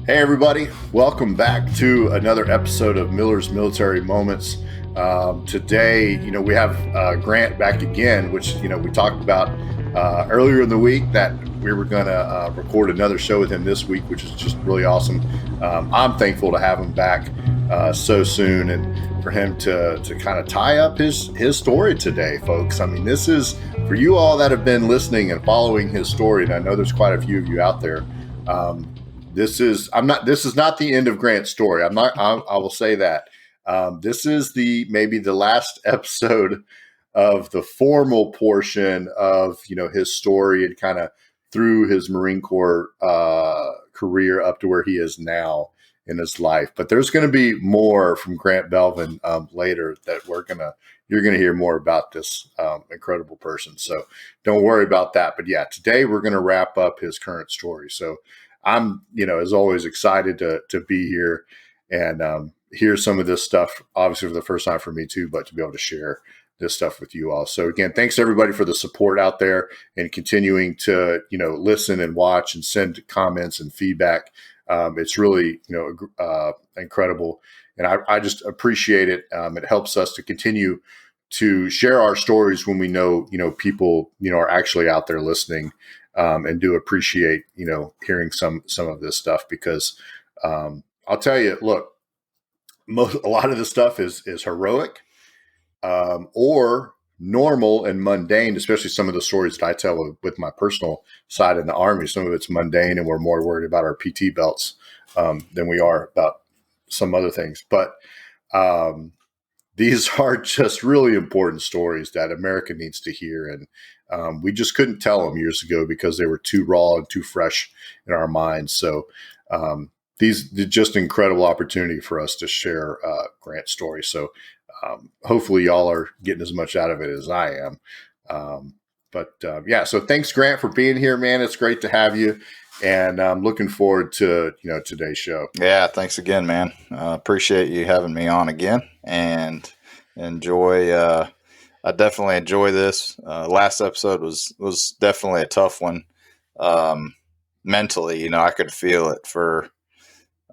Hey everybody, welcome back to another episode of Miller's Military Moments. Today, we have Grant back again, which, we talked about earlier in the week that we were going to record another show with him this week, which is just really awesome. I'm thankful to have him back so soon and for him to kind of tie up his story today, folks. I mean, this is for you all that have been listening and following his story, and I know there's quite a few of you out there. This is not the end of Grant's story. I will say that. This is maybe the last episode of the formal portion of, his story and kind of through his Marine Corps career up to where he is now in his life. But there's going to be more from Grant Belvin later that you're going to hear more about this incredible person. So don't worry about that. But yeah, today we're going to wrap up his current story. So I'm, as always, excited to be here and hear some of this stuff, obviously for the first time for me too, but to be able to share this stuff with you all. So again, thanks everybody for the support out there and continuing to, listen and watch and send comments and feedback. It's really, incredible. And I just appreciate it. It helps us to continue to share our stories when we know, people, are actually out there listening. And do appreciate, hearing some of this stuff because I'll tell you, look, a lot of this stuff is heroic or normal and mundane, especially some of the stories that I tell with my personal side in the Army. Some of it's mundane and we're more worried about our PT belts than we are about some other things. But these are just really important stories that America needs to hear. And we just couldn't tell them years ago because they were too raw and too fresh in our minds. So these are just an incredible opportunity for us to share Grant's story. So hopefully y'all are getting as much out of it as I am. So thanks, Grant, for being here, man. It's great to have you. And I'm looking forward to, today's show. Yeah, thanks again, man. Appreciate you having me on again and enjoy. I definitely enjoy this. Last episode was definitely a tough one. Mentally, I could feel it for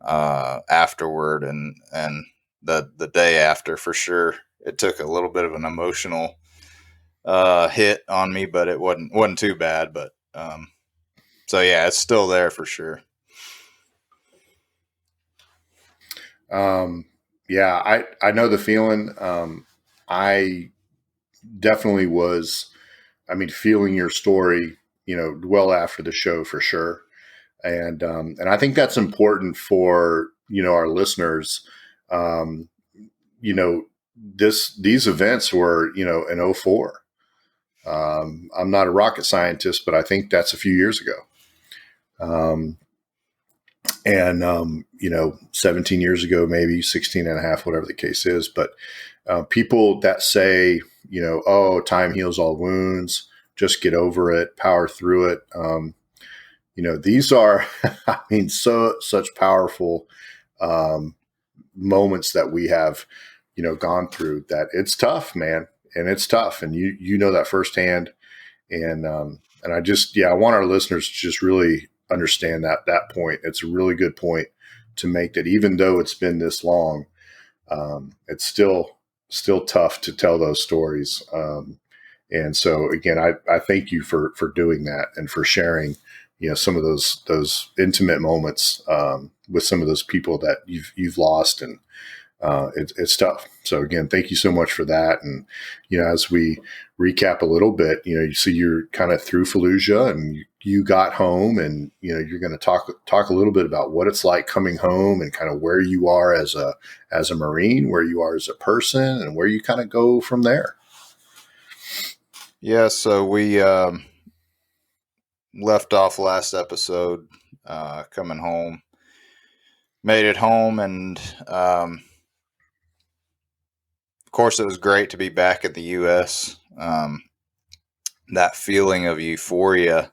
afterward and the day after for sure. It took a little bit of an emotional hit on me, but it wasn't too bad. But so yeah, it's still there for sure. Yeah, I know the feeling. I definitely was, feeling your story, well after the show for sure. And I think that's important for, our listeners. These events were, in 2004. I'm not a rocket scientist, but I think that's a few years ago. 17 years ago, maybe 16 and a half, whatever the case is. But people that say, oh, time heals all wounds, just get over it, power through it. These are, such powerful moments that we have, gone through that it's tough, man. And it's tough. And you know that firsthand. And I want our listeners to just really understand that point. It's a really good point to make, that even though it's been this long, it's still tough to tell those stories. And so again, I thank you for doing that and for sharing, some of those intimate moments with some of those people that you've lost, and it's tough. So again, thank you so much for that. And, as we recap a little bit, you see you're kind of through Fallujah and you got home, and, you're going to talk a little bit about what it's like coming home and kind of where you are as a Marine, where you are as a person, and where you kind of go from there. Yeah. So we left off last episode, coming home, made it home. And, of course, it was great to be back at the U.S. That feeling of euphoria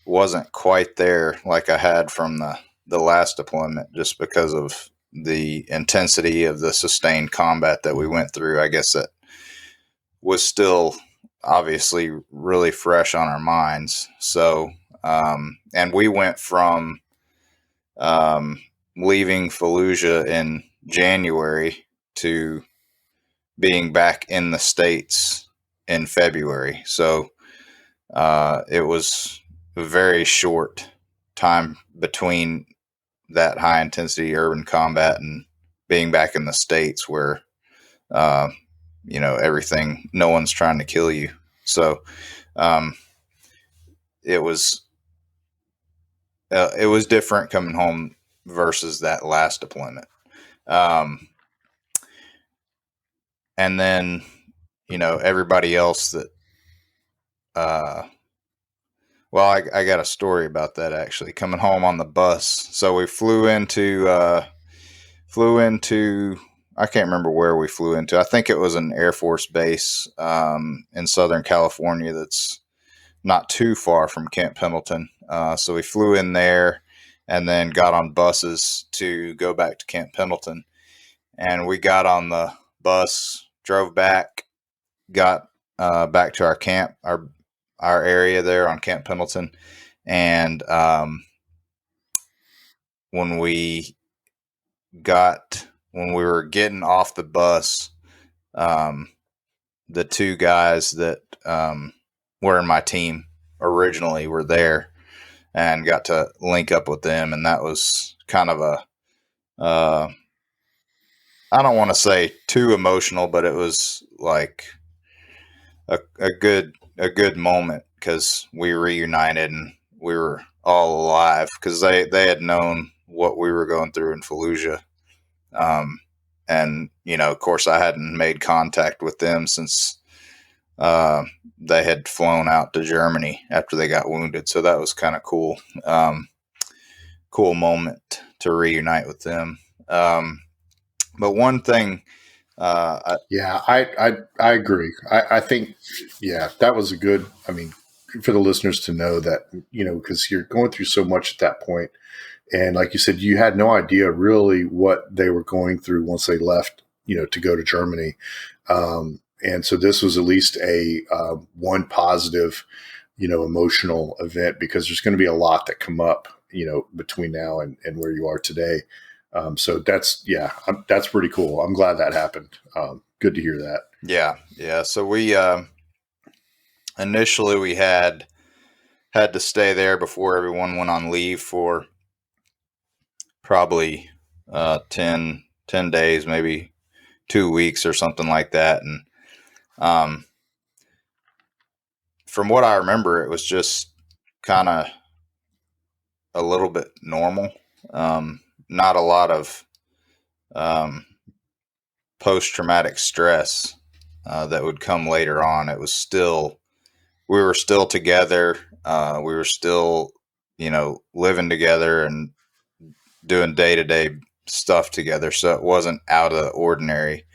wasn't quite there like I had from the last deployment, just because of the intensity of the sustained combat that we went through. I guess that was still obviously really fresh on our minds. So, and we went from leaving Fallujah in January to being back in the States in February. So it was a very short time between that high intensity urban combat and being back in the States where, everything, no one's trying to kill you. So it was different coming home versus that last deployment. And then, everybody else that, I got a story about that actually coming home on the bus. So we flew into, I can't remember where we flew into. I think it was an Air Force base, in Southern California. That's not too far from Camp Pendleton. So we flew in there and then got on buses to go back to Camp Pendleton. And we got on the bus, drove back, got back to our camp, our area there on Camp Pendleton. And when we were getting off the bus, the two guys that were in my team originally were there, and got to link up with them. And that was kind of I don't want to say too emotional, but it was like a good moment because we reunited and we were all alive because they had known what we were going through in Fallujah. And, of course, I hadn't made contact with them since they had flown out to Germany after they got wounded. So that was kind of cool. Cool moment to reunite with them. But one thing, I agree. I think, that was a good, for the listeners to know that, because you're going through so much at that point. And like you said, you had no idea really what they were going through once they left, to go to Germany. And so this was at least a one positive, emotional event, because there's going to be a lot that come up, between now and where you are today. So that's pretty cool. I'm glad that happened. Good to hear that. Yeah. So we initially we had to stay there before everyone went on leave for probably 10 days, maybe 2 weeks or something like that. And from what I remember, it was just kind of a little bit normal. Not a lot of post-traumatic stress that would come later on. It was still, we were still together. We were still, living together and doing day-to-day stuff together. So it wasn't out of the ordinary.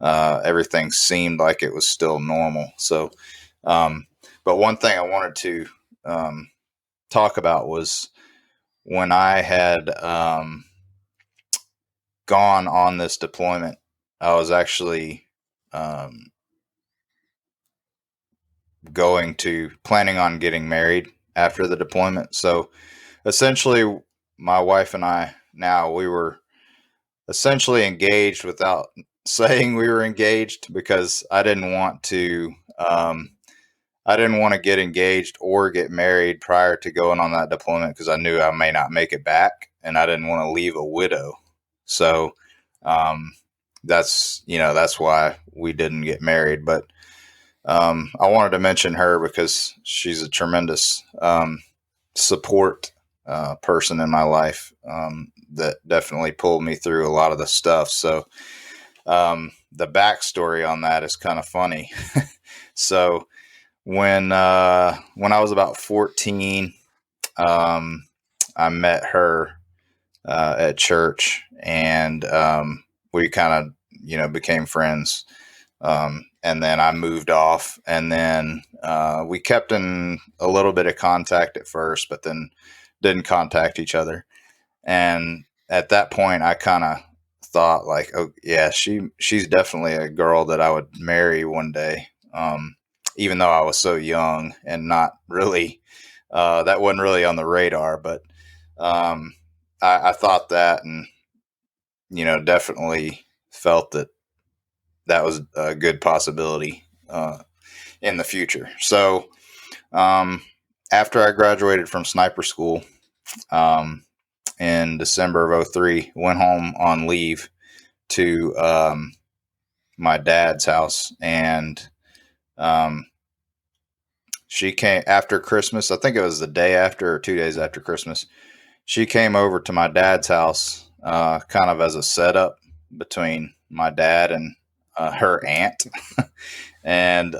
Everything seemed like it was still normal. So, but one thing I wanted to talk about was when I had gone on this deployment, I was actually planning on getting married after the deployment. So essentially, my wife and I, now we were essentially engaged without saying we were engaged, because I didn't want to get engaged or get married prior to going on that deployment, because I knew I may not make it back, and I didn't want to leave a widow. So that's why we didn't get married. But I wanted to mention her because she's a tremendous support person in my life that definitely pulled me through a lot of the stuff. So the backstory on that is kind of funny. So when I was about 14, I met her at church, and we kind of became friends. And then I moved off, and then we kept in a little bit of contact at first, but then didn't contact each other. And at that point, I kind of thought like, oh yeah, she's definitely a girl that I would marry one day. Even though I was so young and not really, that wasn't really on the radar. But I thought that, and definitely felt that that was a good possibility in the future. So after I graduated from sniper school um, in December of '03, went home on leave to my dad's house, and um, she came after Christmas. I think it was the day after or 2 days after Christmas. She came over to my dad's house, kind of as a setup between my dad and her aunt. And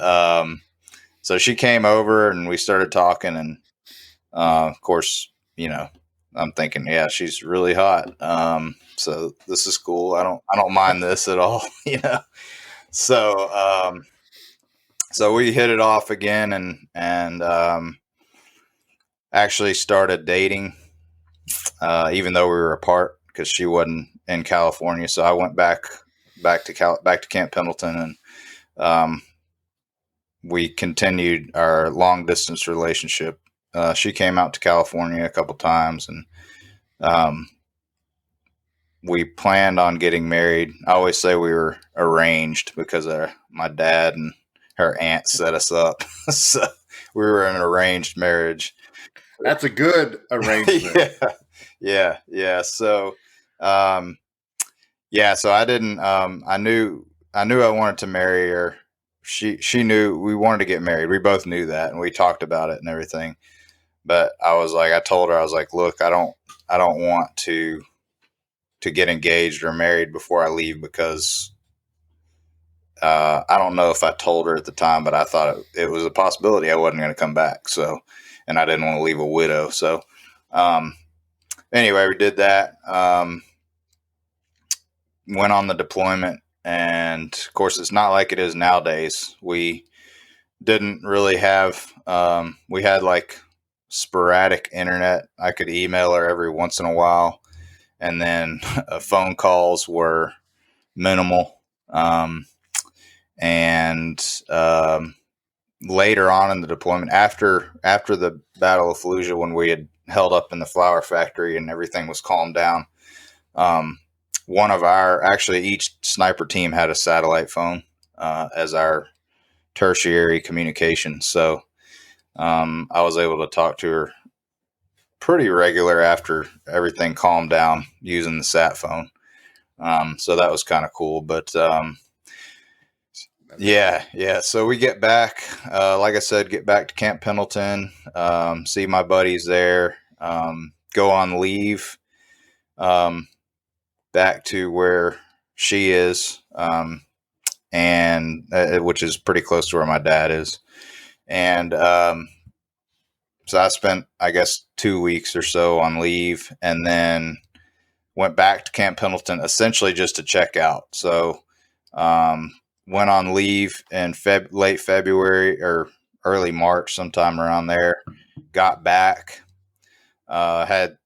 so she came over and we started talking. And of course, I'm thinking, yeah, she's really hot. So this is cool. I don't mind this at all. So so we hit it off again, and actually started dating, even though we were apart because she wasn't in California. So I went back to Camp Pendleton, and we continued our long distance relationship. She came out to California a couple times, and um, we planned on getting married. I always say we were arranged because my dad and her aunt set us up. So we were in an arranged marriage. That's a good arrangement. Yeah. So, so I didn't. I knew I wanted to marry her. She knew we wanted to get married. We both knew that, and we talked about it and everything. But I told her, I was like, look, I don't want to get engaged or married before I leave, because I don't know if I told her at the time, but I thought it was a possibility I wasn't going to come back. So, and I didn't want to leave a widow. So, anyway, we did that. Went on the deployment, and of course, it's not like it is nowadays. We didn't really have. We had like sporadic internet. I could email her every once in a while, and then phone calls were minimal. And later on in the deployment, after the Battle of Fallujah, when we had held up in the flour factory and everything was calmed down, each sniper team had a satellite phone as our tertiary communication. So I was able to talk to her pretty regular after everything calmed down using the sat phone. So that was kind of cool. But yeah. So we get back, like I said, get back to Camp Pendleton, see my buddies there, go on leave, back to where she is, and which is pretty close to where my dad is. And so I spent, I guess, 2 weeks or so on leave, and then went back to Camp Pendleton essentially just to check out. So went on leave in late February or early March, sometime around there. Got back, had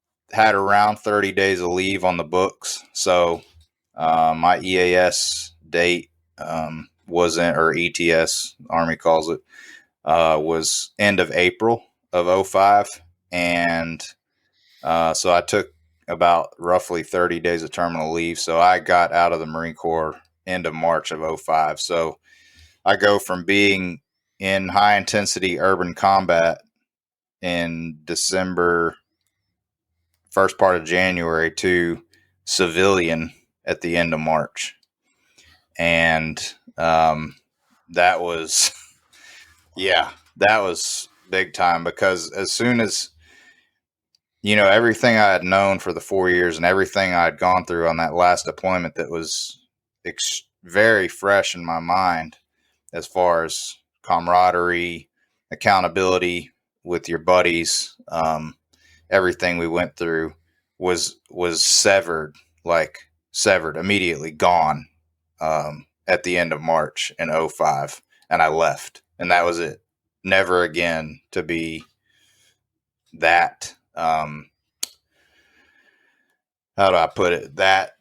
around 30 days of leave on the books. So my EAS date wasn't, or ETS, Army calls it, was end of April of 05. And so I took about roughly 30 days of terminal leave. So I got out of the Marine Corps end of March of 05. So I go from being in high intensity urban combat in December, first part of January, to civilian at the end of March. And that was, that was big time, because as soon as, everything I had known for the 4 years and everything I had gone through on that last deployment that was very fresh in my mind, as far as camaraderie, accountability with your buddies, everything we went through was severed immediately, gone, at the end of March in 05. And I left, and that was it. Never again to be that, how do I put it? That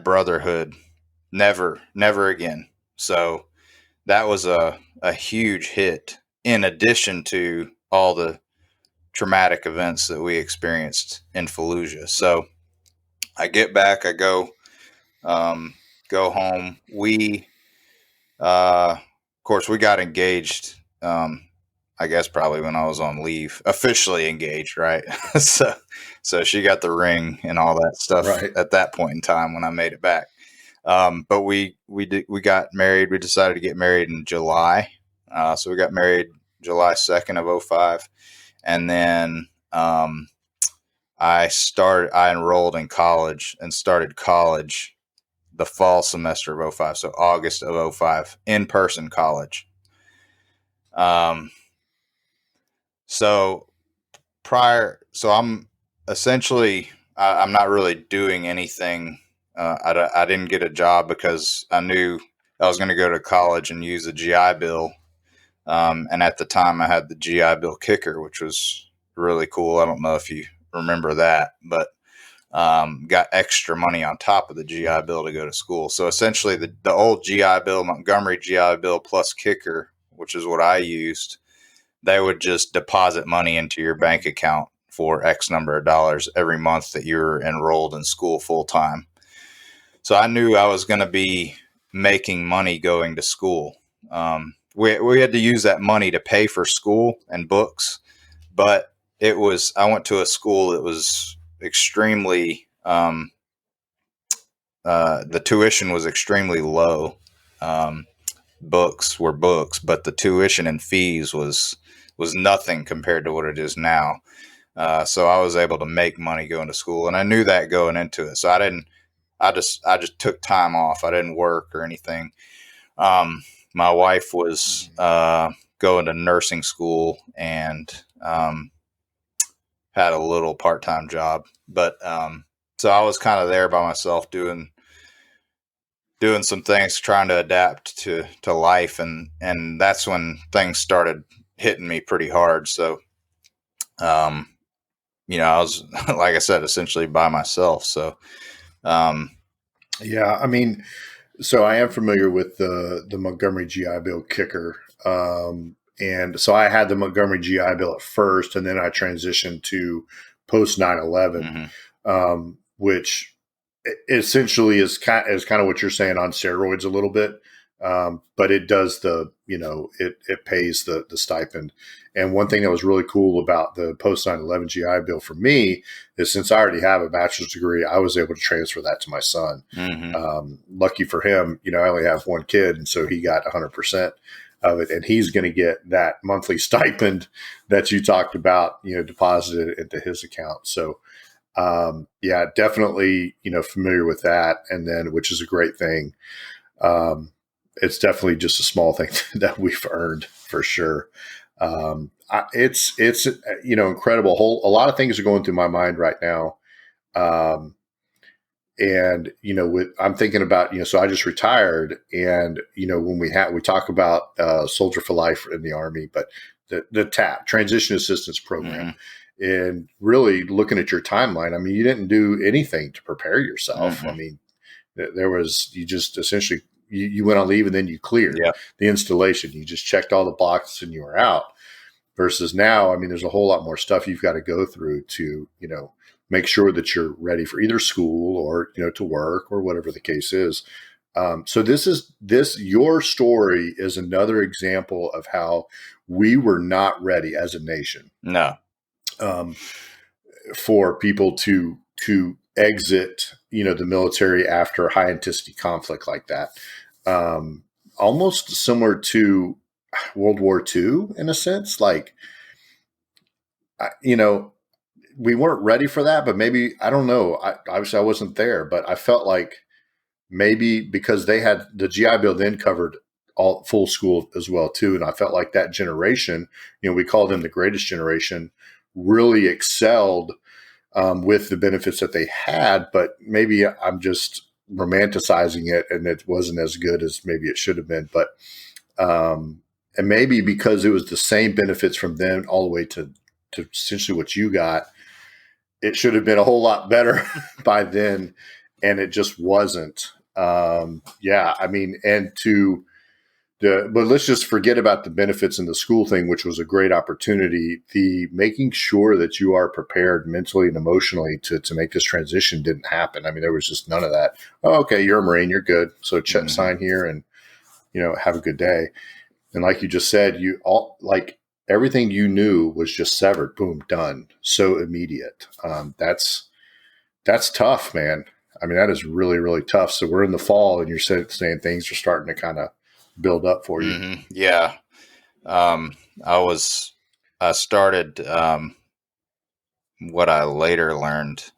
brotherhood, never again. So that was a huge hit, in addition to all the traumatic events that we experienced in Fallujah. So I get back, I go home. Of course, we got engaged. I guess probably when I was on leave, officially engaged, right? so she got the ring and all that stuff Right. at that point in time when I made it back. But we got married. We decided to get married in July. So we got married July 2nd of 05. And then I enrolled in college and started college the fall semester of 05. So August of 05, in-person college. So I'm essentially, I'm not really doing anything. I didn't get a job because I knew I was going to go to college and use the GI Bill. And at the time I had the GI Bill kicker, which was really cool. I don't know if you remember that, but got extra money on top of the GI Bill to go to school. So essentially the old GI Bill, Montgomery GI Bill plus kicker, which is what I used, they would just deposit money into your bank account for X number of dollars every month that you're enrolled in school full time. So I knew I was going to be making money going to school. We had to use that money to pay for school and books, but I went to a school that was extremely, the tuition was extremely low. Books were books, but the tuition and fees was nothing compared to what it is now. So I was able to make money going to school, and I knew that going into it. So I just took time off. I didn't work or anything. My wife was going to nursing school and had a little part-time job, but so I was kind of there by myself doing some things, trying to adapt to life, and that's when things started hitting me pretty hard. So I was, like I said, essentially by myself. So Yeah, I mean, so I am familiar with the Montgomery GI Bill kicker. And so I had the Montgomery GI Bill at first, and then I transitioned to post 9/11, which essentially is kind of what you're saying on steroids a little bit. But it does it pays the stipend. And one thing that was really cool about the post 9/11 GI Bill for me is, since I already have a bachelor's degree, I was able to transfer that to my son. Lucky for him, I only have one kid, and so he got 100% of it, and he's going to get that monthly stipend that you talked about, deposited into his account. So yeah, definitely, familiar with that. And then, which is a great thing. It's definitely just a small thing that we've earned for sure. It's incredible. A lot of things are going through my mind right now. And, I'm thinking about, so I just retired, and, when we talk about Soldier for Life in the Army, but the TAP, Transition Assistance Program, and really looking at your timeline, I mean, you didn't do anything to prepare yourself. I mean, you just essentially, you went on leave and then you cleared the installation. You just checked all the boxes and you were out. Versus now, I mean, there's a whole lot more stuff you've got to go through to, make sure that you're ready for either school or, to work or whatever the case is. So your story is another example of how we were not ready as a nation. No. For people to exit, the military after high intensity conflict like that. Almost similar to World War II in a sense, like, we weren't ready for that, but maybe, I don't know. Obviously I wasn't there, but I felt like maybe because they had the GI Bill then covered all full school as well too. And I felt like that generation, we called them the greatest generation, really excelled with the benefits that they had, but maybe I'm just romanticizing it and it wasn't as good as maybe it should have been. But, and maybe because it was the same benefits from then all the way to essentially what you got, it should have been a whole lot better by then. And it just wasn't. Yeah. I mean, and to But let's just forget about the benefits in the school thing, which was a great opportunity. The making sure that you are prepared mentally and emotionally to make this transition didn't happen. I mean, there was just none of that. Oh, okay, you're a Marine, you're good. So sign here and, have a good day. And like you just said, everything you knew was just severed. Boom, done. So immediate. That's tough, man. I mean, that is really, really tough. So we're in the fall, and you're saying things are starting to kind of build up for you. Mm-hmm. Yeah. I started, what I later learned.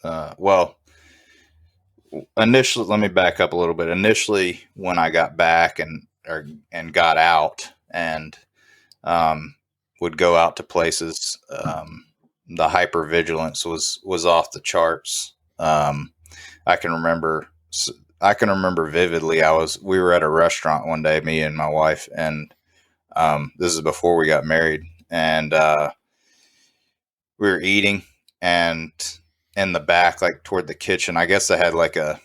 Well, initially, let me back up a little bit. Initially, when I got back and got out and would go out to places, the hypervigilance was off the charts. I can remember vividly. We were at a restaurant one day, me and my wife, and this is before we got married, and we were eating, and in the back, like toward the kitchen, I guess they had like a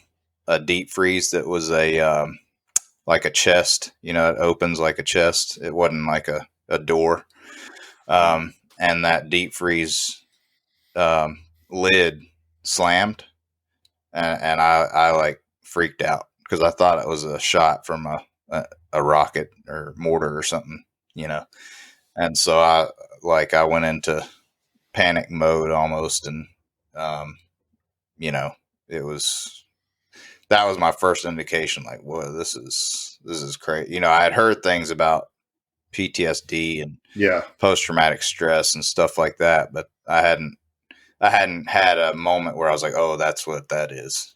deep freeze that was like a chest. It opens like a chest. It wasn't like a door. And that deep freeze lid slammed, and I like freaked out because I thought it was a shot from a rocket or mortar or something, And so I went into panic mode almost, and that was my first indication, like, whoa, this is crazy. I had heard things about PTSD and post traumatic stress and stuff like that, but I hadn't had a moment where I was like, oh, that's what that is,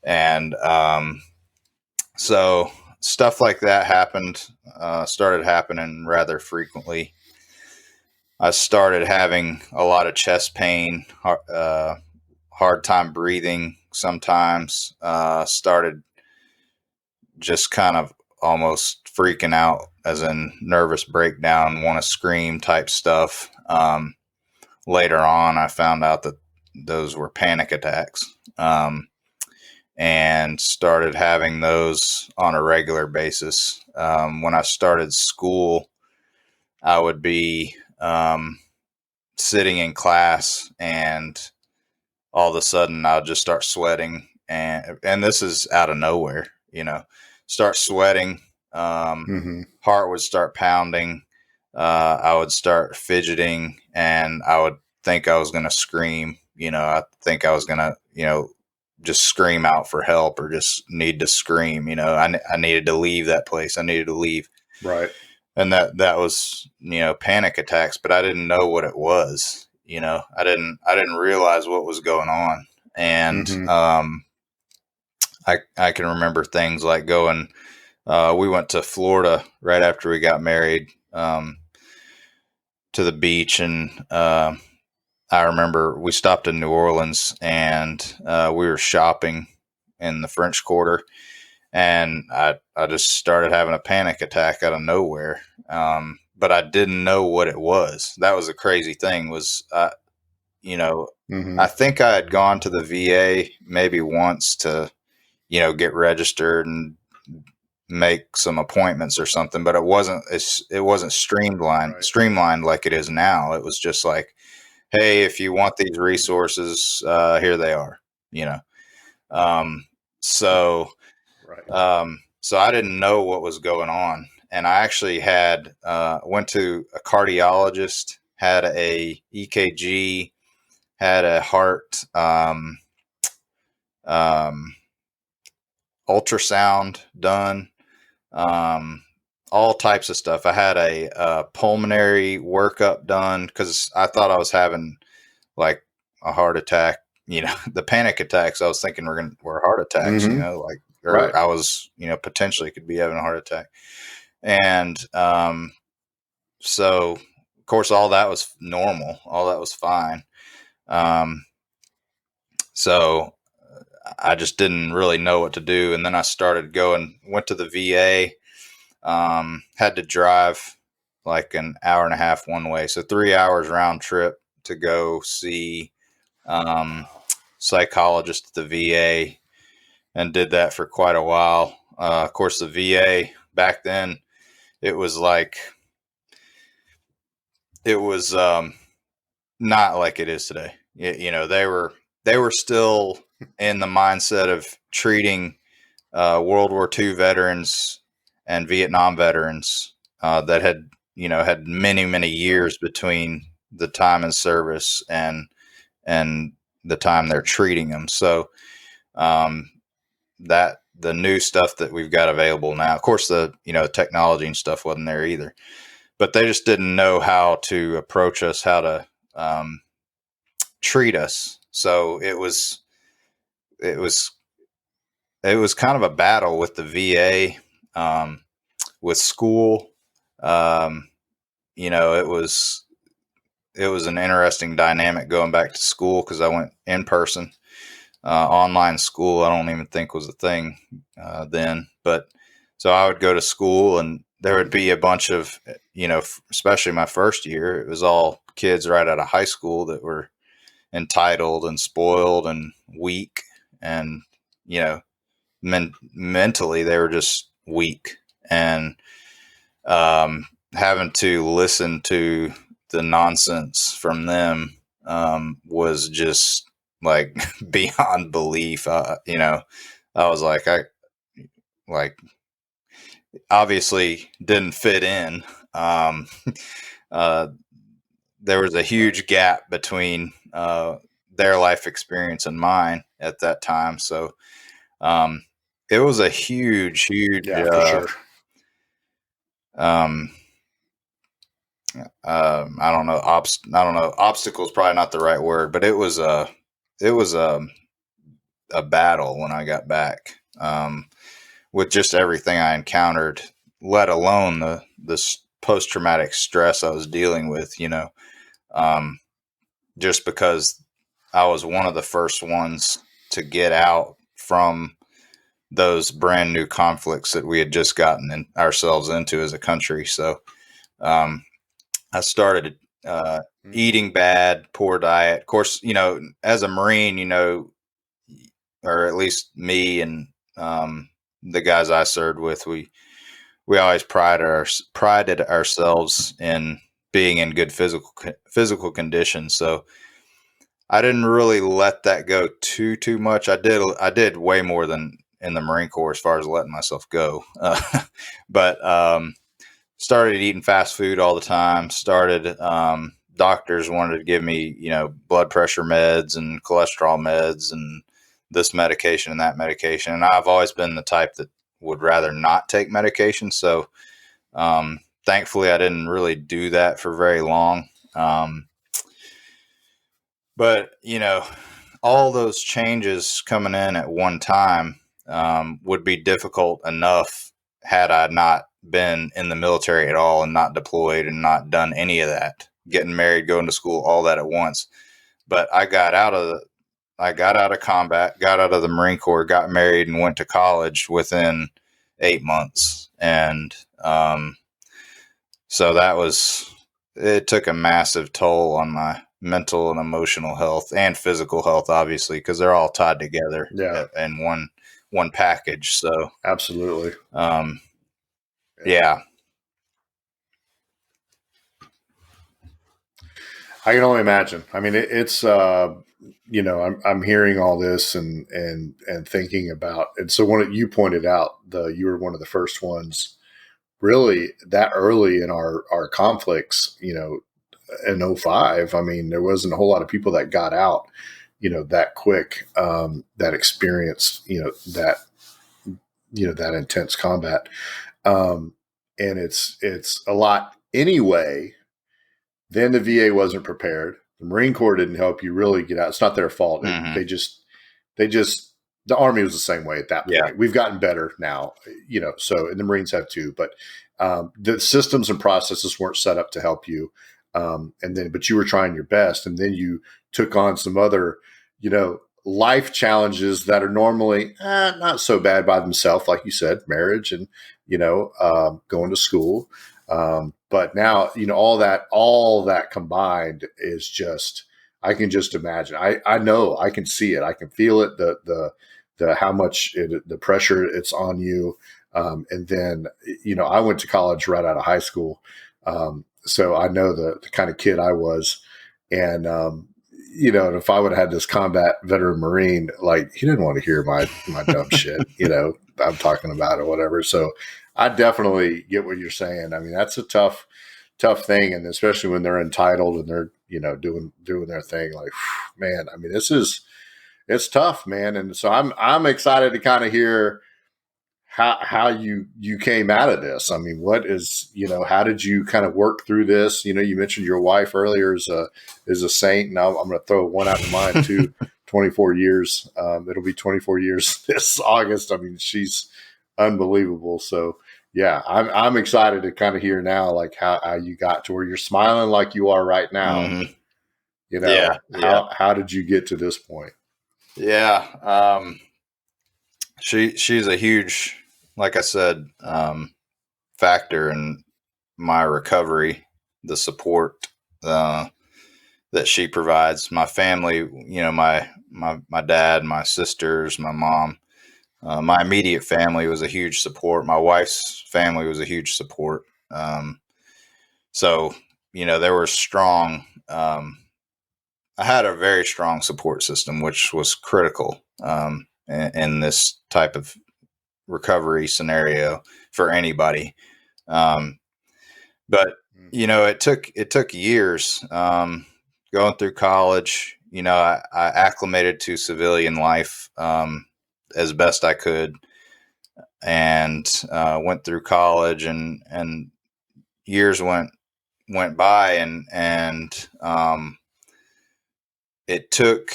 And so stuff like that started happening rather frequently. I started having a lot of chest pain, hard time breathing sometimes, started just kind of almost freaking out, as in nervous breakdown, want to scream type stuff. Later on, I found out that those were panic attacks, and started having those on a regular basis. When I started school, I would be sitting in class, and all of a sudden I'll just start sweating, and this is out of nowhere, start sweating. Heart would start pounding. I would start fidgeting, and I would think I was going to scream. I think I was going to, just scream out for help, or just need to scream. I needed to leave that place. I needed to leave. Right. And that was, panic attacks, but I didn't know what it was. I didn't realize what was going on. And I can remember things like going, we went to Florida right after we got married, to the beach. And I remember we stopped in New Orleans, and we were shopping in the French Quarter, and I just started having a panic attack out of nowhere. But I didn't know what it was. That was a crazy thing. I think I had gone to the VA maybe once to, get registered and make some appointments or something, but it wasn't streamlined like it is now. It was just like, hey, if you want these resources, here they are, so I didn't know what was going on. And I actually went to a cardiologist, had a EKG, had a heart, ultrasound done, all types of stuff. I had a pulmonary workup done because I thought I was having like a heart attack. The panic attacks I was thinking were heart attacks. I was potentially could be having a heart attack, and so of course all that was normal, all that was fine. So I just didn't really know what to do. And then I went to the VA, had to drive like an hour and a half one way. So 3 hours round trip to go see, psychologist at the VA, and did that for quite a while. Of course, the VA back then it was like, it was not like it is today. You know, they were still in the mindset of treating World War II veterans and Vietnam veterans that had, you know, had many years between the time in service and the time they're treating them. So that the new stuff that we've got available now, of course, the, you know, technology and stuff wasn't there either, but they just didn't know how to approach us, how to treat us. So it was kind of a battle with the VA, with school. You know, it was an interesting dynamic going back to school, because I went in person. Online school, I don't even think was a thing then. But so I would go to school, and there would be a bunch of, you know, especially my first year, it was all kids right out of high school that were entitled and spoiled and weak, and, you know, mentally they were just weak, and having to listen to the nonsense from them was just like beyond belief. You know, I was like, I like obviously didn't fit in. Um, uh, there was a huge gap between their life experience and mine at that time. So it was a huge, Yeah, for sure. um, I don't know, obstacle is probably not the right word, but it was a battle when I got back, with just everything I encountered, let alone the post traumatic stress I was dealing with. You know, just because I was one of the first ones to get out from those brand new conflicts that we had just gotten ourselves into as a country. So I started eating bad, poor diet. Of course, you know, as a Marine, you know, or at least me and the guys I served with, we always prided ourselves in being in good physical condition. So I didn't really let that go too much. I did way more than in the Marine Corps as far as letting myself go. But started eating fast food all the time. Started doctors wanted to give me, you know, blood pressure meds and cholesterol meds and this medication and that medication. And I've always been the type that would rather not take medication. So thankfully, I didn't really do that for very long. But, you know, all those changes coming in at one time would be difficult enough had I not been in the military at all and not deployed and not done any of that, getting married, going to school, all that at once. But I got out of combat, got out of the Marine Corps, got married, and went to college within 8 months. And so it took a massive toll on my mental and emotional health and physical health, obviously, because they're all tied together in one package. So absolutely. Yeah. I can only imagine. I mean, it's you know, I'm hearing all this and thinking about, and so you pointed out, you were one of the first ones really that early in our conflicts, you know, in '05. I mean, there wasn't a whole lot of people that got out, you know, that quick, that experienced, you know, that intense combat. And it's a lot anyway. Then the VA wasn't prepared. The Marine Corps didn't help you really get out. It's not their fault. Mm-hmm. They just, the Army was the same way at that point. Yeah. We've gotten better now, you know, so, and the Marines have too, but the systems and processes weren't set up to help you. But you were trying your best. And then you took on some other, you know, life challenges that are normally not so bad by themselves. Like you said, marriage and, you know, going to school. But now, you know, all that combined is just, I can just imagine. I know, I can see it. I can feel it. The how much the pressure it's on you. And then, I went to college right out of high school. So I know the kind of kid I was. And, and if I would have had this combat veteran Marine, like he didn't want to hear my dumb shit, I'm talking about or whatever. So I definitely get what you're saying. I mean, that's a tough thing. And especially when they're entitled and they're, doing their thing, like, man, I mean, it's tough, man. And so I'm excited to kind of hear how you came out of this. I mean, what is, how did you kind of work through this? You mentioned your wife earlier is a saint, and I'm going to throw one out of mine too. 24 years. It'll be 24 years this August. I mean, she's unbelievable. So yeah, I'm excited to kind of hear now, like how you got to where you're smiling like you are right now. Mm-hmm. How did you get to this point? Yeah. She's a huge, like I said, factor in my recovery, the support that she provides. My family, my dad, my sisters, my mom, my immediate family was a huge support. My wife's family was a huge support. So, there were strong, I had a very strong support system, which was critical in this type of recovery scenario for anybody. But it took years going through college. I acclimated to civilian life as best I could, and went through college, and years went by, and it took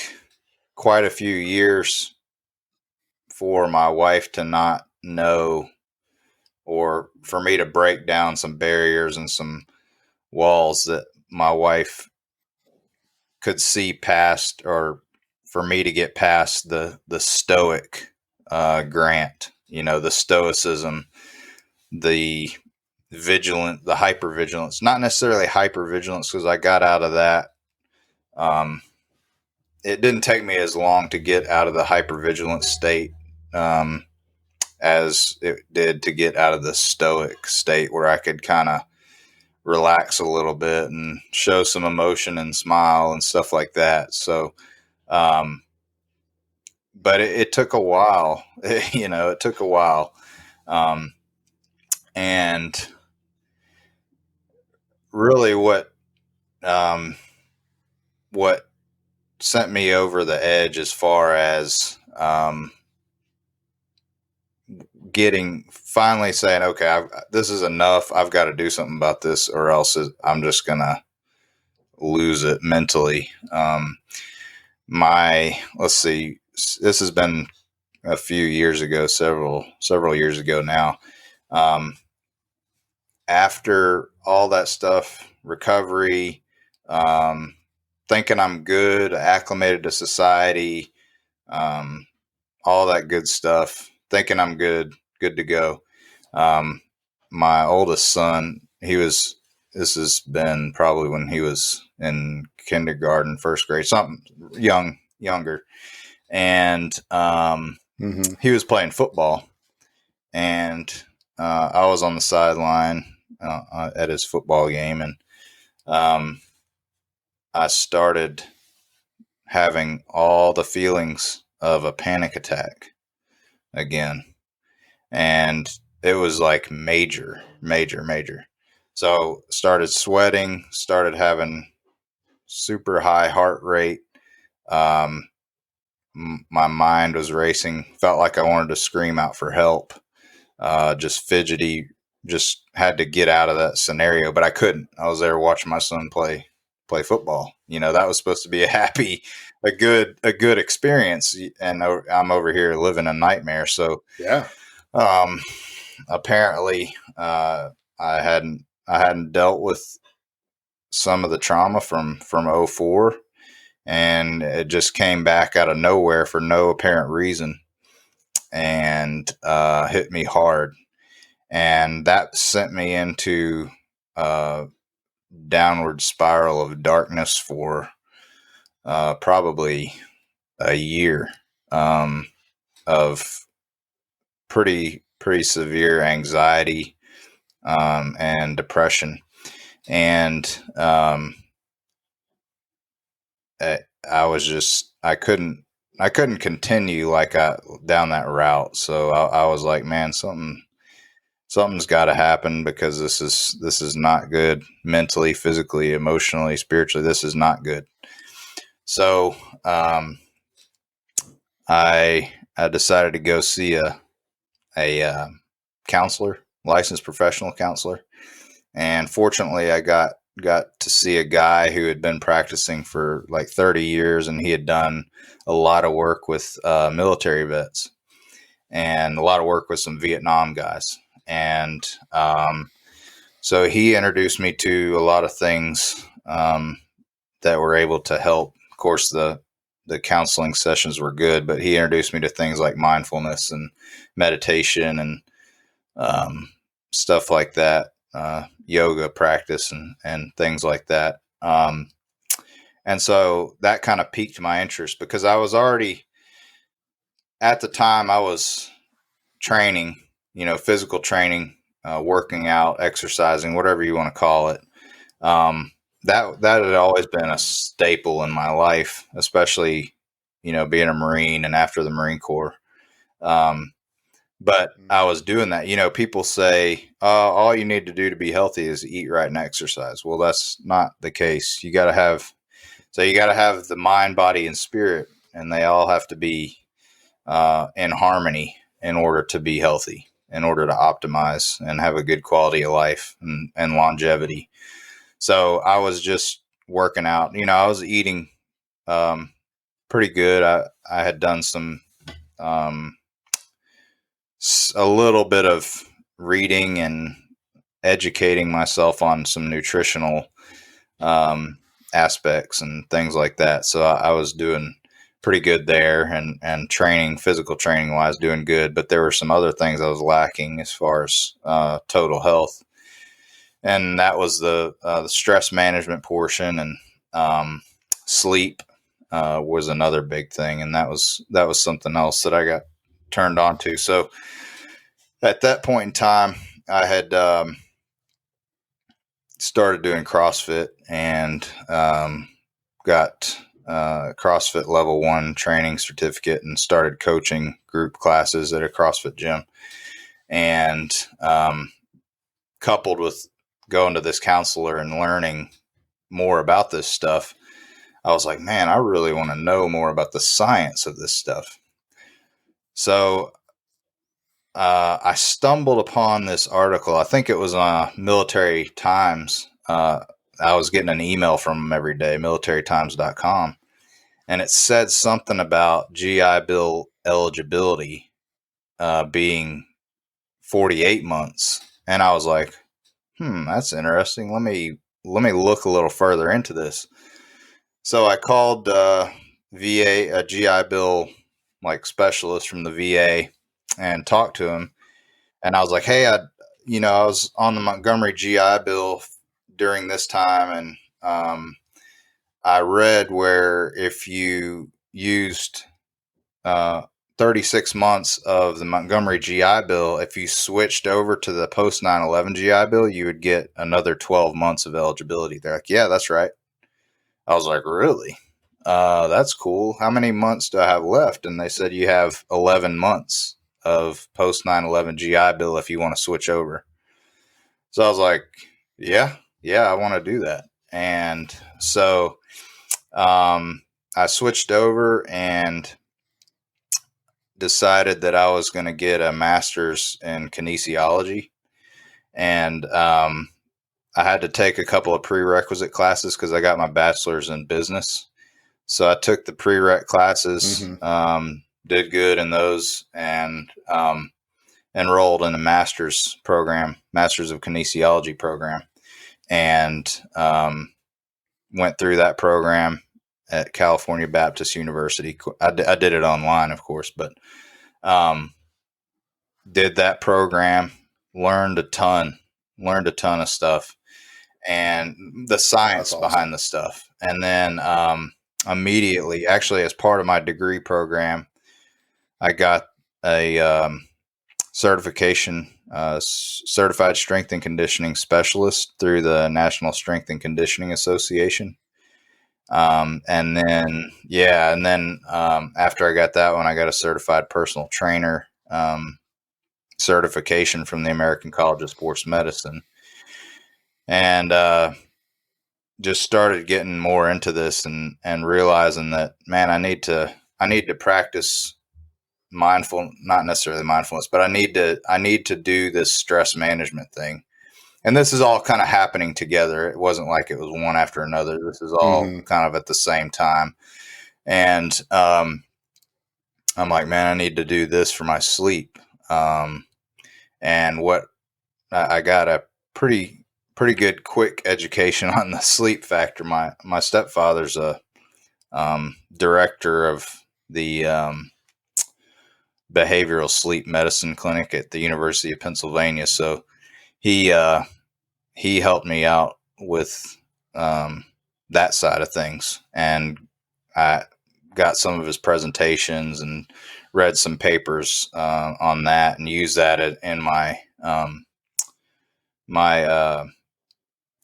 quite a few years for my wife to not know, or for me to break down some barriers and some walls that my wife could see past, or for me to get past the stoic Grant, the stoicism, the the hypervigilance, not necessarily hypervigilance, because I got out of that. It didn't take me as long to get out of the hypervigilance state as it did to get out of the stoic state, where I could kind of relax a little bit and show some emotion and smile and stuff like that. So, but it took a while, it took a while. And really what sent me over the edge as far as, finally saying, okay, this is enough. I've got to do something about this, or else I'm just going to lose it mentally. Let's see, this has been a few years ago, several years ago now. After all that stuff, recovery, thinking I'm good, acclimated to society, all that good stuff, thinking I'm good to go. My oldest son, this has been probably when he was in kindergarten, first grade, something younger. And he was playing football, and I was on the sideline at his football game, and I started having all the feelings of a panic attack again. And it was like major. So started sweating, started having super high heart rate. My mind was racing, felt like I wanted to scream out for help. Just fidgety, just had to get out of that scenario, but I couldn't. I was there watching my son play football. That was supposed to be a good experience, and I'm over here living a nightmare. So yeah. Apparently, I hadn't dealt with some of the trauma from 04, and it just came back out of nowhere for no apparent reason, and hit me hard, and that sent me into a downward spiral of darkness for probably a year of pretty pretty severe anxiety and depression. And I couldn't continue down that route. So I was like, man, something's got to happen, because this is not good mentally, physically, emotionally, spiritually. This is not good. So I decided to go see a counselor, licensed professional counselor, and fortunately, I got to see a guy who had been practicing for like 30 years, and he had done a lot of work with military vets and a lot of work with some Vietnam guys. And so he introduced me to a lot of things that were able to help. Of course, the counseling sessions were good, but he introduced me to things like mindfulness and meditation and stuff like that, yoga practice and things like that. And so that kind of piqued my interest, because I was already, at the time, I was training, physical training, working out, exercising, whatever you want to call it. That had always been a staple in my life, especially, being a Marine and after the Marine Corps. But I was doing that. People say, all you need to do to be healthy is eat right and exercise. Well, that's not the case. You got to have the mind, body, and spirit, and they all have to be in harmony in order to be healthy, in order to optimize and have a good quality of life and longevity. So I was just working out. I was eating pretty good. I had done a little bit of reading and educating myself on some nutritional aspects and things like that. So I was doing pretty good there, and training, physical training wise, doing good. But there were some other things I was lacking as far as total health. And that was the stress management portion, and sleep was another big thing. And that was something else that I got turned on to. So at that point in time, I had started doing CrossFit, and got CrossFit level 1 training certificate, and started coaching group classes at a CrossFit gym. And coupled with going to this counselor and learning more about this stuff, I was like, man, I really want to know more about the science of this stuff. So I stumbled upon this article. I think it was on Military Times. I was getting an email from them every day, militarytimes.com. And it said something about GI Bill eligibility being 48 months. And I was like, that's interesting. Let me look a little further into this. So I called VA, a GI Bill specialist from the VA, and talked to him. And I was like, hey, I was on the Montgomery GI Bill during this time, and I read where if you used 36 months of the Montgomery GI Bill, if you switched over to the post 9/11 GI Bill, you would get another 12 months of eligibility. They're like, yeah, that's right. I was like, really? That's cool. How many months do I have left? And they said you have 11 months of post 9/11 GI Bill if you want to switch over. So I was like, yeah, I want to do that. And so I switched over and decided that I was going to get a master's in kinesiology. And I had to take a couple of prerequisite classes because I got my bachelor's in business. So I took the prereq classes, did good in those, and enrolled in a master's program, Master's of Kinesiology program, and went through that program at California Baptist University. I did it online, of course, but did that program, learned a ton of stuff, and the science behind the stuff. And then immediately, actually, as part of my degree program, I got a certification, certified strength and conditioning specialist through the National Strength and Conditioning Association. And then after I got that one, I got a certified personal trainer certification from the American College of Sports Medicine, and just started getting more into this and realizing that, man, I need to practice not necessarily mindfulness, but I need to do this stress management thing. And this is all kind of happening together. It wasn't like it was one after another. This is all kind of at the same time. And I'm like, man, I need to do this for my sleep. And what I got a pretty good quick education on the sleep factor. My stepfather's a director of the behavioral sleep medicine clinic at the University of Pennsylvania. So he helped me out with that side of things, and I got some of his presentations and read some papers on that, and used that in my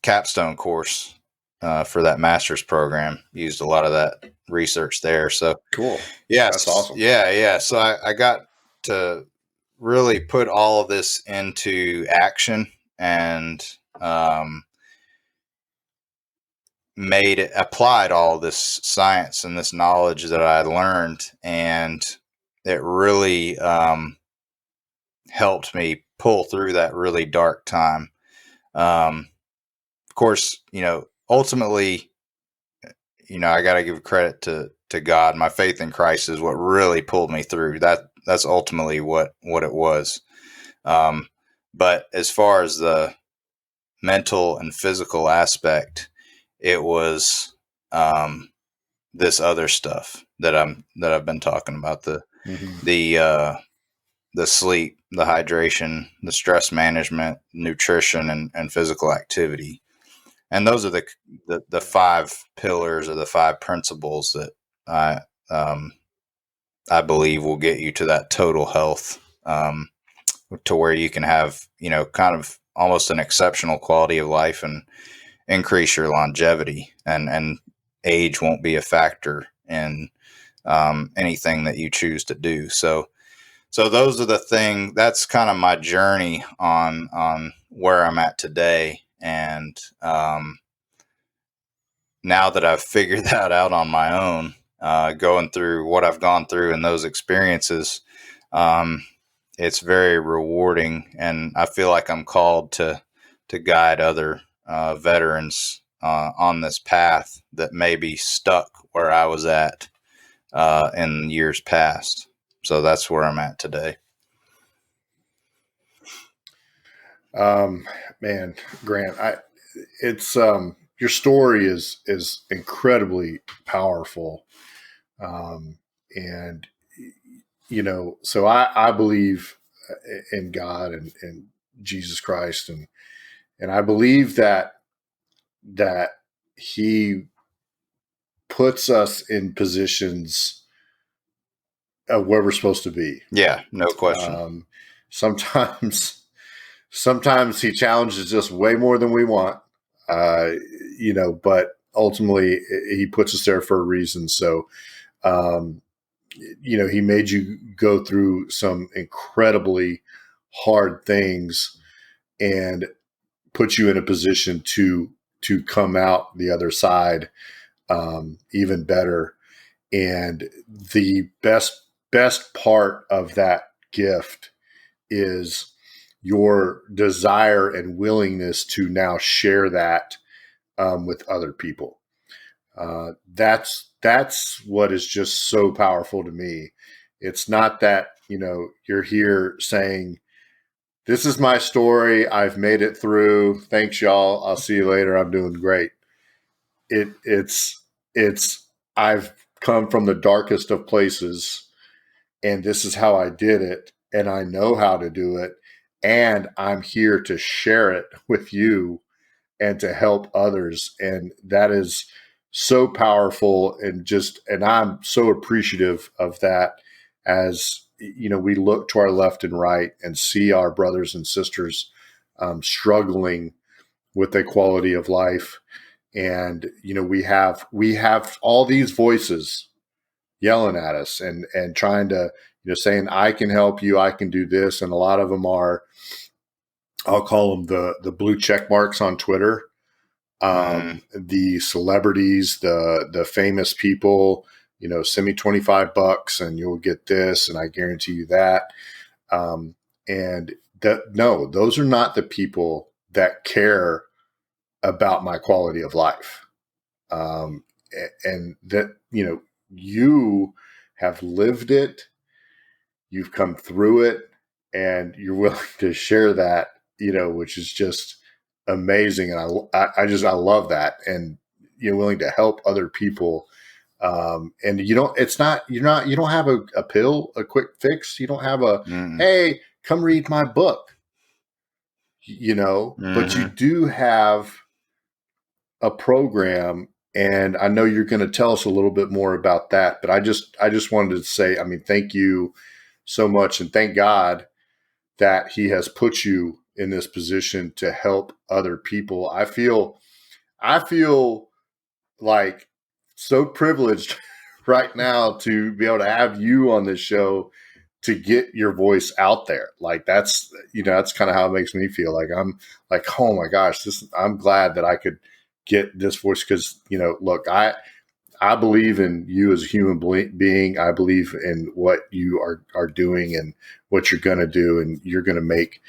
capstone course for that master's program. Used a lot of that research there. So cool. Yeah, that's awesome. Yeah. So I got to really put all of this into action, and applied all this science and this knowledge that I learned, and it really helped me pull through that really dark time. Of course, ultimately, I got to give credit to God. My faith in Christ is what really pulled me through. That's ultimately what it was. But as far as the mental and physical aspect, it was this other stuff that I've been talking about, the sleep, the hydration, the stress management, nutrition, and physical activity. And those are the 5 pillars or the 5 principles that I believe will get you to that total health, to where you can have, kind of almost an exceptional quality of life and increase your longevity, and age won't be a factor in anything that you choose to do. So those are the things. That's kind of my journey on where I'm at today. And now that I've figured that out on my own, going through what I've gone through in those experiences, it's very rewarding, and I feel like I'm called to guide other veterans on this path that may be stuck where I was at in years past. So that's where I'm at today. Man, Grant, it's your story is incredibly powerful, and so I believe in God and Jesus Christ, and I believe that He puts us in positions of where we're supposed to be. Yeah, no question. Sometimes He challenges us way more than we want, but ultimately He puts us there for a reason. So, He made you go through some incredibly hard things and put you in a position to come out the other side even better. And the best part of that gift is your desire and willingness to now share that with other people. That's what is just so powerful to me. It's not that, you're here saying, this is my story. I've made it through. Thanks, y'all. I'll see you later. I'm doing great. It's I've come from the darkest of places, and this is how I did it, and I know how to do it, and I'm here to share it with you and to help others. And that is so powerful, and I'm so appreciative of that as we look to our left and right and see our brothers and sisters struggling with their quality of life. And, we have all these voices yelling at us and trying to, saying, I can help you, I can do this. And a lot of them are, I'll call them the blue check marks on Twitter. The celebrities, the famous people, send me $25 and you'll get this, and I guarantee you that. And no, those are not the people that care about my quality of life. And that, you have lived it, you've come through it, and you're willing to share that, which is just amazing. And I love that. And you're willing to help other people. And you don't have a pill, a quick fix. You don't have hey, come read my book, but you do have a program. And I know you're going to tell us a little bit more about that, but I just wanted to say, thank you so much. And thank God that he has put you in this position to help other people. I feel like so privileged right now to be able to have you on this show to get your voice out there. Like that's kind of how it makes me feel. Like I'm like, oh my gosh, I'm glad that I could get this voice because, look, I believe in you as a human being. I believe in what you are doing and what you're going to do. And you're going to make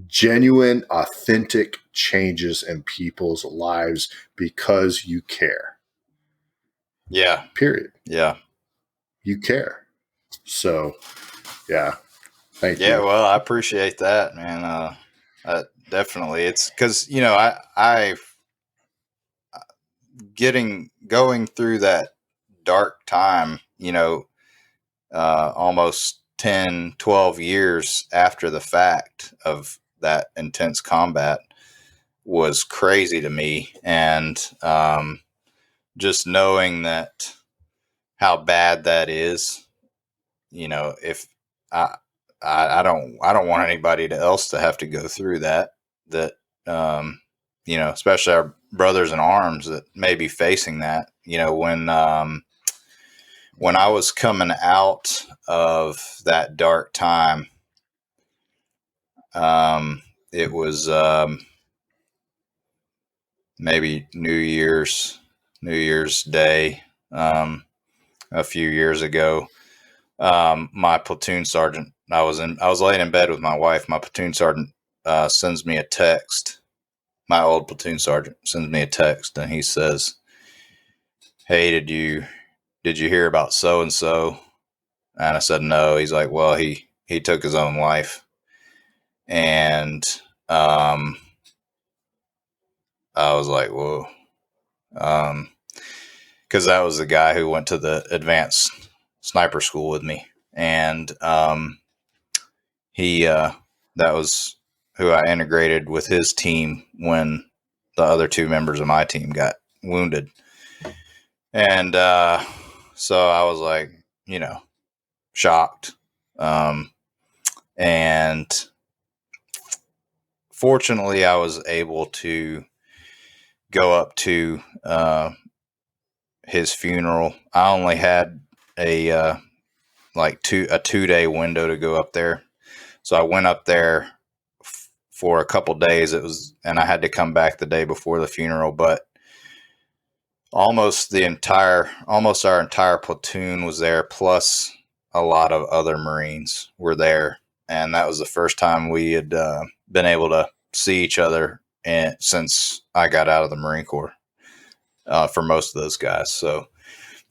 genuine, authentic changes in people's lives because you care. Yeah. Period. Yeah. You care. So, yeah. Thank you. Yeah. Well, I appreciate that, man. Definitely. It's because, I going through that dark time, almost 10, 12 years after the fact of that intense combat was crazy to me. And just knowing that how bad that is, if I don't want anybody else to have to go through that, especially our brothers in arms that may be facing that, when I was coming out of that dark time, it was maybe New Year's Day, a few years ago. My platoon sergeant, I was laying in bed with my wife. My platoon sergeant sends me a text. My old platoon sergeant sends me a text, and he says, "Hey, did you hear about so and so?" And I said, "No." He's like, "Well, he took his own life." And I was like, "Whoa," because that was the guy who went to the advanced sniper school with me, and he that was who I integrated with his team when the other two members of my team got wounded. And so I was like, shocked. And fortunately, I was able to go up to his funeral. I only had a 2-day window to go up there. So I went up there for a couple days. And I had to come back the day before the funeral, but almost our entire platoon was there, plus a lot of other Marines were there. And that was the first time we had been able to see each other since I got out of the Marine Corps, for most of those guys. So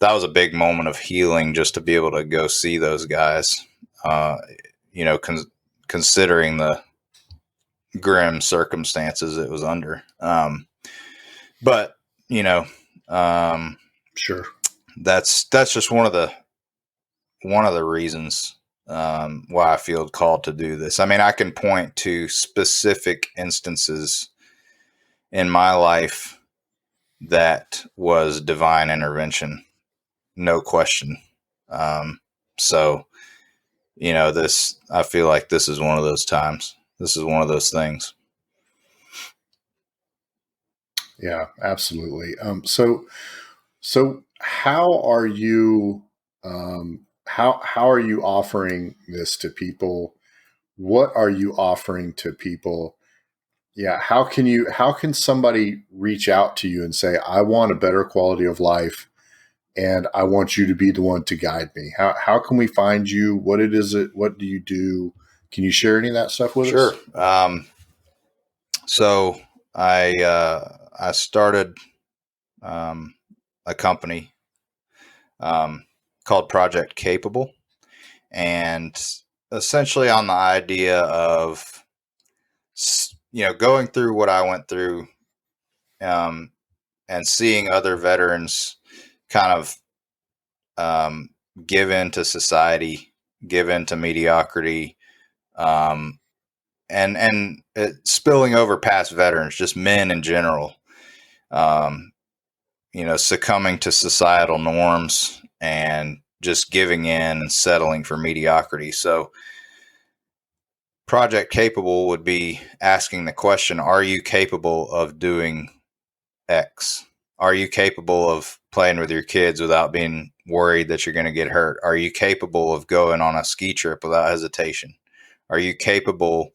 that was a big moment of healing, just to be able to go see those guys, considering the grim circumstances it was under. But sure, that's just one of the reasons why I feel called to do this. I mean, I can point to specific instances in my life that was divine intervention, no question. So I feel like this is one of those times. This is one of those things. Yeah, absolutely. So how are you, how are you offering this to people? What are you offering to people? Yeah. How can somebody reach out to you and say, I want a better quality of life and I want you to be the one to guide me? How can we find you? What do you do? Can you share any of that stuff with Sure. us? So I started a company called Project Capable, and essentially on the idea of going through what I went through, um, and seeing other veterans kind of um, give in to society, give in to mediocrity, um, and it spilling over past veterans, just men in general, um, succumbing to societal norms and just giving in and settling for mediocrity. So Project Capable would be asking the question, are you capable of doing X? Are you capable of playing with your kids without being worried that you're going to get hurt? Are you capable of going on a ski trip without hesitation? Are you capable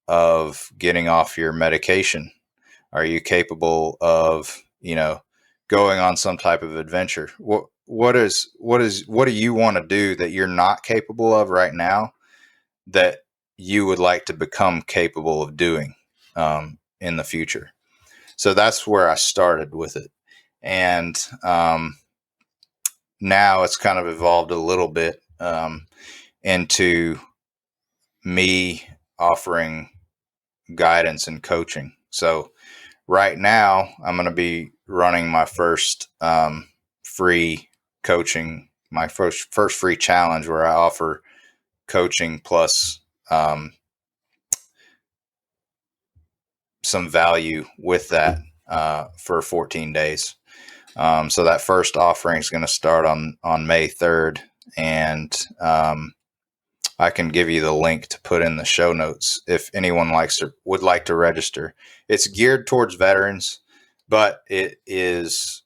of getting off your medication? Are you capable of, going on some type of adventure? What do you want to do that you're not capable of right now that you would like to become capable of doing in the future? So that's where I started with it. And now it's kind of evolved a little bit into me offering guidance and coaching. So right now, I'm going to be running my first free coaching, my first free challenge where I offer coaching plus some value with that for 14 days. So that first offering is going to start on May 3rd, and I can give you the link to put in the show notes if anyone would like to register. It's geared towards veterans, but it's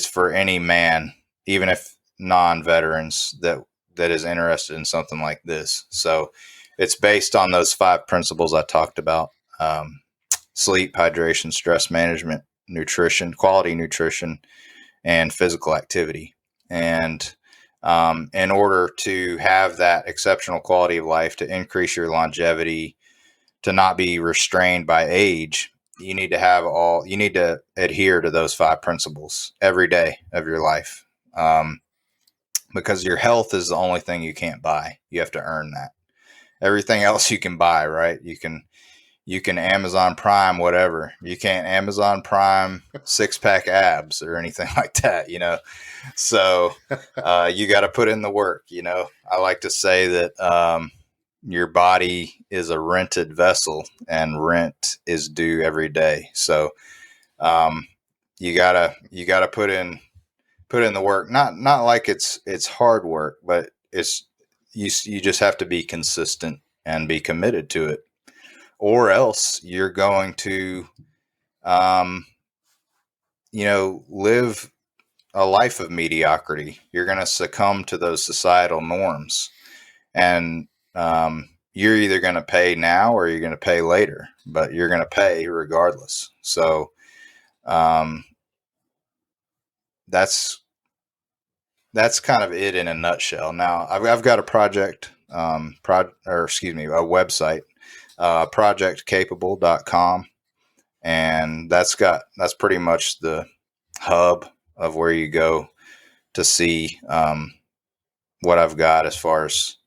for any man, even if non-veterans that is interested in something like this. So it's based on those 5 principles I talked about: sleep, hydration, stress management, nutrition, quality nutrition, and physical activity. And in order to have that exceptional quality of life, to increase your longevity, to not be restrained by age, you need to adhere to those 5 principles every day of your life. Because your health is the only thing you can't buy. You have to earn that. Everything else you can buy, right? You can Amazon Prime whatever. You can't Amazon Prime 6-pack abs or anything like that, So you got to put in the work. I like to say that your body is a rented vessel, and rent is due every day. So you gotta put in the work. Not like it's hard work, but it's you just have to be consistent and be committed to it, or else you're going to live a life of mediocrity. You're going to succumb to those societal norms, and you're either going to pay now or you're going to pay later, but you're going to pay regardless. So that's kind of it in a nutshell. Now I've got a project, a website, projectcapable.com, and that's pretty much the hub of where you go to see what I've got as far as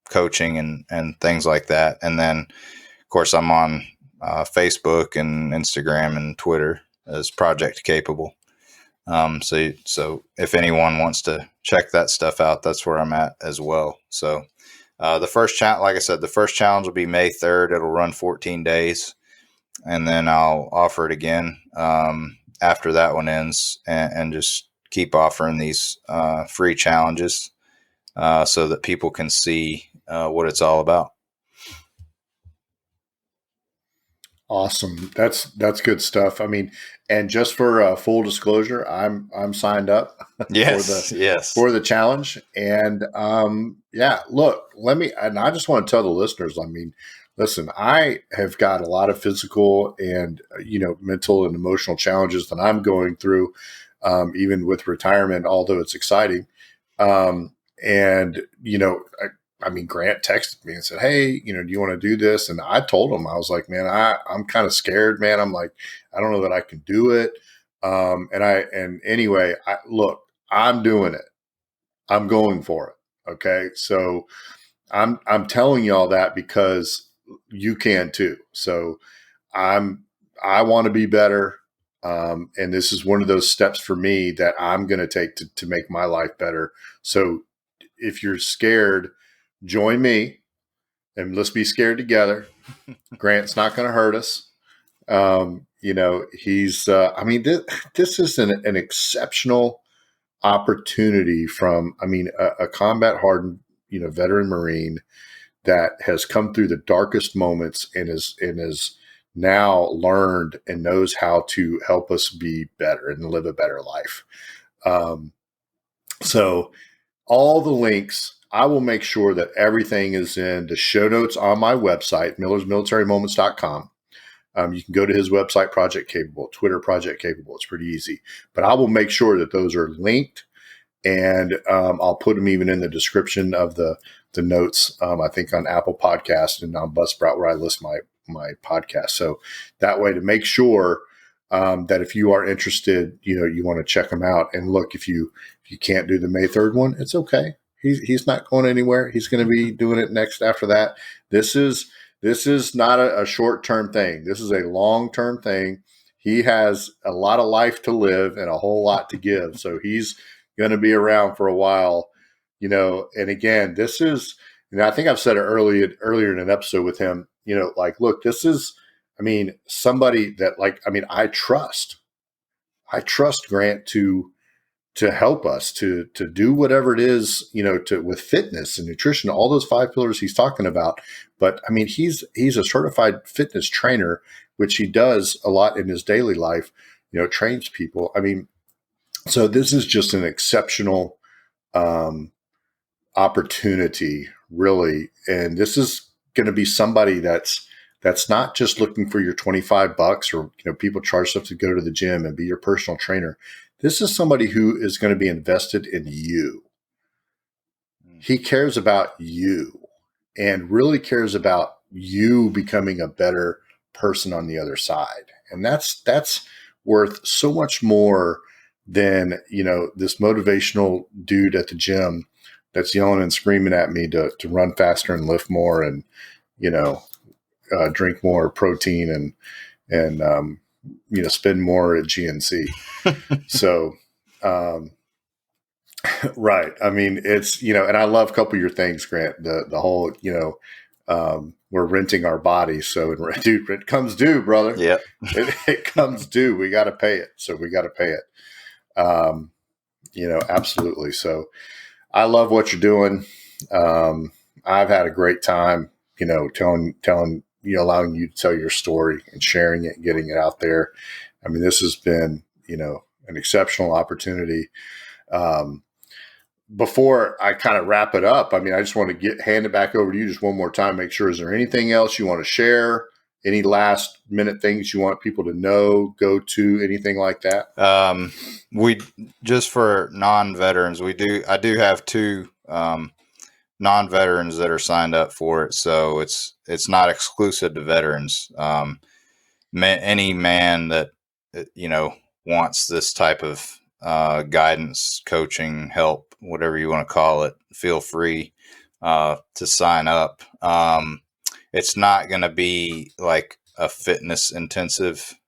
coaching and things like that. And then, of course, I'm on Facebook and Instagram and Twitter as Project Capable. So if anyone wants to check that stuff out, that's where I'm at as well. So the first challenge, like I said, the first challenge will be May 3rd. It'll run 14 days. And then I'll offer it again after that one ends, and just keep offering these free challenges so that people can see what it's all about. Awesome. That's good stuff. I mean, and just for full disclosure, I'm signed up Yes. for the challenge. And yeah, look, and I just want to tell the listeners, I mean, listen, I have got a lot of physical and mental and emotional challenges that I'm going through, even with retirement, although it's exciting. And I mean, Grant texted me and said, "Hey, do you want to do this?" And I told him, I was like, "Man, I'm kind of scared, man. I'm like, I don't know that I can do it." And anyway, look, I'm doing it. I'm going for it. Okay. So I'm telling you all that because you can too. So I want to be better. And this is one of those steps for me that I'm going to take to make my life better. So if you're scared, join me and let's be scared together. Grant's not going to hurt us. He's, I mean, this is an exceptional opportunity from, I mean, a combat hardened, veteran Marine that has come through the darkest moments and is now learned and knows how to help us be better and live a better life. So all the links, I will make sure that everything is in the show notes on my website, millersmilitarymoments.com. You can go to his website, Project Capable, Twitter, Project Capable. It's pretty easy. But I will make sure that those are linked, and I'll put them even in the description of the notes, I think on Apple Podcast and on Buzzsprout, where I list my podcast. So that way, to make sure that if you are interested, you want to check them out. And look, if you can't do the May 3rd one, it's okay. He's not going anywhere. He's going to be doing it next after that. This is not a short-term thing. This is a long-term thing. He has a lot of life to live and a whole lot to give. So he's going to be around for a while, and again, this is, I think I've said it earlier in an episode with him, look, this is, I mean, somebody that I trust Grant to help us to do whatever it is, with fitness and nutrition, all those 5 pillars he's talking about. But I mean, he's a certified fitness trainer, which he does a lot in his daily life, trains people. I mean, so this is just an exceptional opportunity, really. And this is going to be somebody that's not just looking for your $25 or, people charge stuff to go to the gym and be your personal trainer. This is somebody who is going to be invested in you. He cares about you and really cares about you becoming a better person on the other side. And that's worth so much more than, this motivational dude at the gym that's yelling and screaming at me to run faster and lift more and, drink more protein and spend more at GNC. So, right. I mean, it's, and I love a couple of your things, Grant, the whole, we're renting our bodies. So dude, it comes due, brother. Yeah. It comes due. We got to pay it. So we got to pay it. Absolutely. So I love what you're doing. I've had a great time, telling, allowing you to tell your story and sharing it, and getting it out there. I mean, this has been, an exceptional opportunity. Before I kind of wrap it up, I mean, I just want to hand it back over to you just one more time. Make sure, is there anything else you want to share? Any last minute things you want people to know, go to, anything like that? We just for non-veterans, I do have 2 non-veterans that are signed up for it. So it's not exclusive to veterans. Any man that, wants this type of guidance, coaching, help, whatever you want to call it, feel free to sign up. It's not going to be like a fitness intensive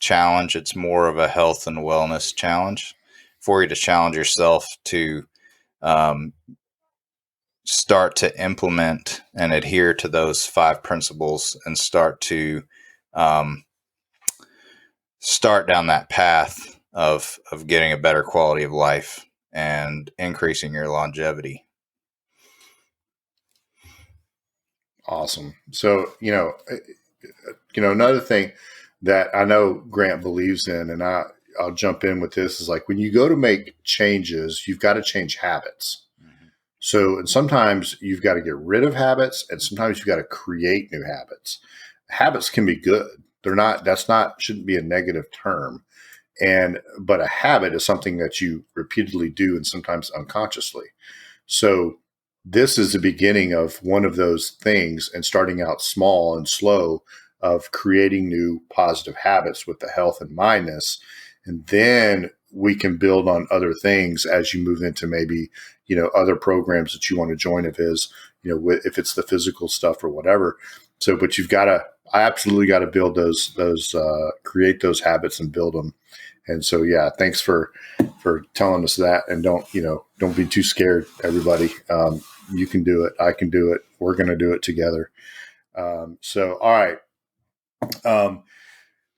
challenge. It's more of a health and wellness challenge for you to challenge yourself to start to implement and adhere to those 5 principles and start to start down that path of getting a better quality of life and increasing your longevity. Awesome. So, another thing that I know Grant believes in, and I'll jump in with this, is like when you go to make changes, you've got to change habits. Mm-hmm. So, and sometimes you've got to get rid of habits, and sometimes you've got to create new habits. Habits can be good. Shouldn't be a negative term. But a habit is something that you repeatedly do and sometimes unconsciously. So this is the beginning of one of those things, and starting out small and slow, of creating new positive habits with the health in mindness. And then we can build on other things as you move into maybe, other programs that you want to join, if it's the physical stuff or whatever. So, but I absolutely got to build create those habits and build them. And so, yeah, thanks for telling us that. And don't be too scared, everybody. You can do it. I can do it. We're going to do it together. All right.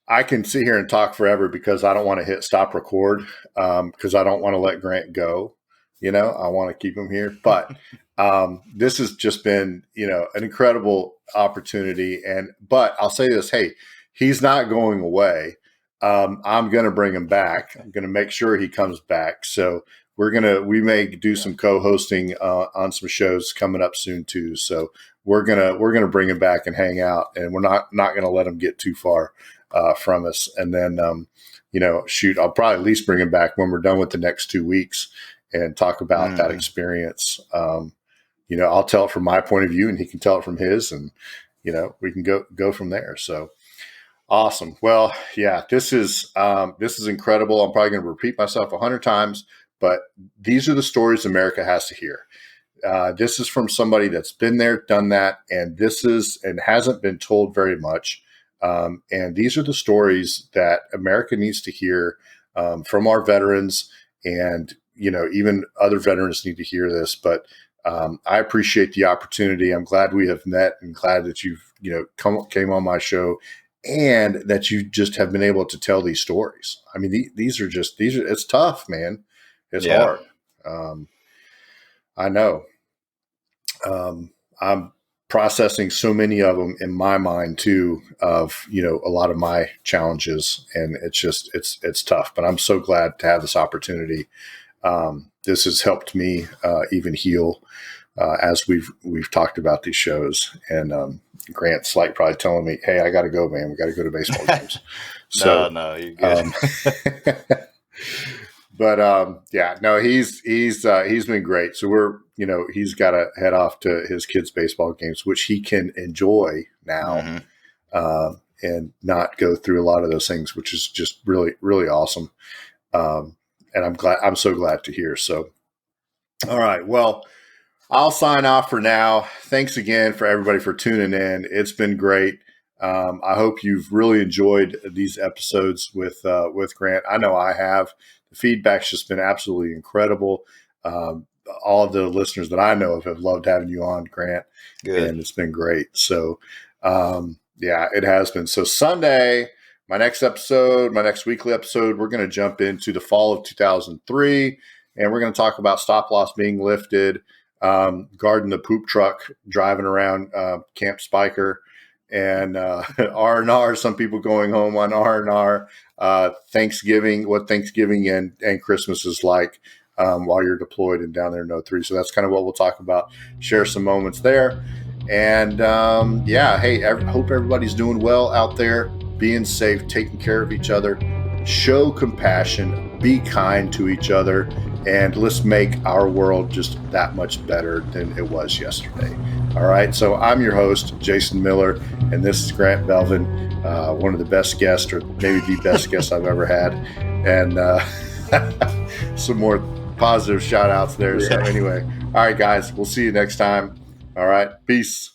I can sit here and talk forever because I don't want to hit stop record, because I don't want to let Grant go. I want to keep him here. But this has just been, an incredible opportunity. But I'll say this, hey, he's not going away. I'm going to bring him back. I'm going to make sure he comes back. So we may do some co-hosting on some shows coming up soon too. So we're going to bring him back and hang out, and we're not going to let him get too far from us. And then, I'll probably at least bring him back when we're done with the next 2 weeks and talk about that experience. I'll tell it from my point of view, and he can tell it from his, and, we can go from there. So awesome. Well, yeah, this is incredible. I'm probably going to repeat myself 100 times, but these are the stories America has to hear. This is from somebody that's been there, done that, and hasn't been told very much. And these are the stories that America needs to hear from our veterans, and even other veterans need to hear this. But I appreciate the opportunity. I'm glad we have met, and glad that you've came on my show, and that you just have been able to tell these stories. I mean, these are it's tough, man. It's hard. I know. I'm processing so many of them in my mind too, of, a lot of my challenges, and it's tough, but I'm so glad to have this opportunity. This has helped me, even heal, as we've talked about these shows. And, Grant's like probably telling me, hey, I got to go, man. We got to go to baseball games. So, no, you're good. But yeah, no, he's been great. So he's got to head off to his kids' baseball games, which he can enjoy now, and not go through a lot of those things, which is just really, really awesome. And I'm so glad to hear. So, all right, well, I'll sign off for now. Thanks again for everybody for tuning in. It's been great. I hope you've really enjoyed these episodes with Grant. I know I have. The feedback's just been absolutely incredible. All of the listeners that I know of have loved having you on, Grant. Good. And it's been great. So, yeah, it has been. So Sunday, my next weekly episode, we're going to jump into the fall of 2003, and we're going to talk about stop loss being lifted, guarding the poop truck, driving around Camp Spiker, and R&R, some people going home on R&R, Thanksgiving, what Thanksgiving and Christmas is like while you're deployed and down there in 03. So that's kind of what we'll talk about, share some moments there. And yeah, hey, hope everybody's doing well out there, being safe, taking care of each other, show compassion, be kind to each other, and let's make our world just that much better than it was yesterday. All right, so I'm your host, Jason Miller, and this is Grant Belvin, one of the best guests, or maybe the best guest I've ever had, and some more positive shout outs there. So anyway, all right, guys, we'll see you next time. All right, peace.